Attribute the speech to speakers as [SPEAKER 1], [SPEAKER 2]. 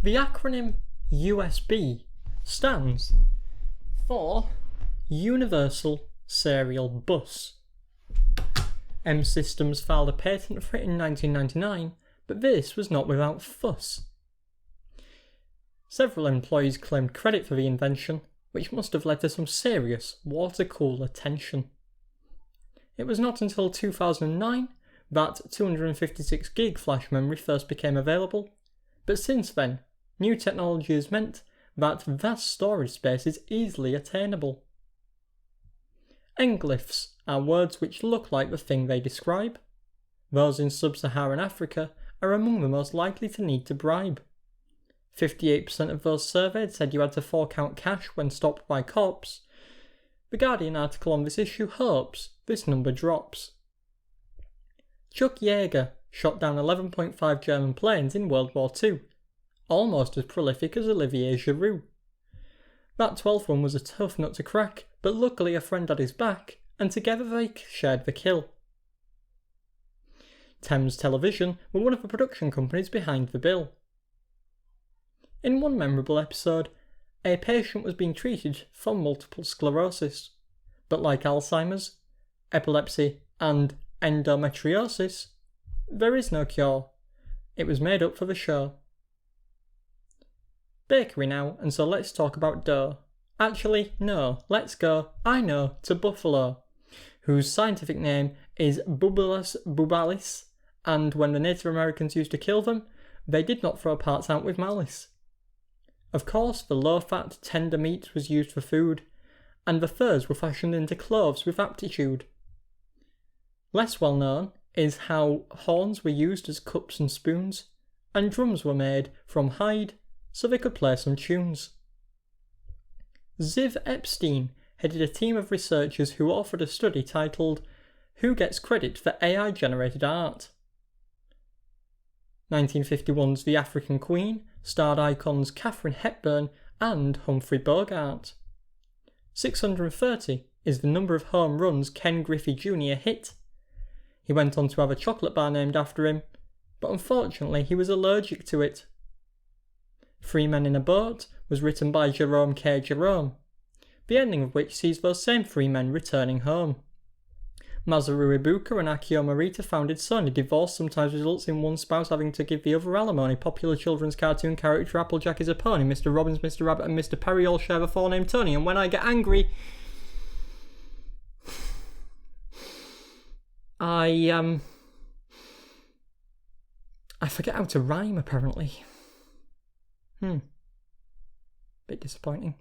[SPEAKER 1] The acronym USB stands for Universal Serial Bus. M Systems filed a patent for it in 1999, but this was not without fuss. Several employees claimed credit for the invention, which must have led to some serious water cooler tension. It was not until 2009 that 256 gig flash memory first became available, but since then, new technology has meant that vast storage space is easily attainable. Englyphs are words which look like the thing they describe. Those in sub-Saharan Africa are among the most likely to need to bribe. 58% of those surveyed said you had to fork out cash when stopped by cops. The Guardian article on this issue hopes this number drops. Chuck Yeager shot down 11.5 German planes in World War II, almost as prolific as Olivier Giroud. That 12th one was a tough nut to crack, but luckily a friend had his back, and together they shared the kill. Thames Television were one of the production companies behind the bill. In one memorable episode, a patient was being treated for multiple sclerosis, but like Alzheimer's, epilepsy, and endometriosis, there is no cure. It was made up for the show. Bakery now, and so let's talk about dough. Actually, no, let's go, I know, to buffalo, whose scientific name is Bubulus bubalis, and when the Native Americans used to kill them, they did not throw parts out with malice. Of course, the low-fat, tender meat was used for food, and the furs were fashioned into clothes with aptitude. Less well known is how horns were used as cups and spoons, and drums were made from hide so they could play some tunes. Ziv Epstein headed a team of researchers who authored a study titled Who Gets Credit for AI-Generated Art? 1951's The African Queen starred icons Katharine Hepburn and Humphrey Bogart. 630 is the number of home runs Ken Griffey Jr. hit. He went on to have a chocolate bar named after him, but unfortunately he was allergic to it. Three Men in a Boat was written by Jerome K. Jerome, the ending of which sees those same three men returning home. Masaru Ibuka and Akio Morita founded Sony. Divorce sometimes results in one spouse having to give the other alimony. Popular children's cartoon character Applejack is a pony. Mr. Robbins, Mr. Rabbit and Mr. Perry all share a forename Tony, and when I get angry, I forget how to rhyme, apparently. Bit disappointing.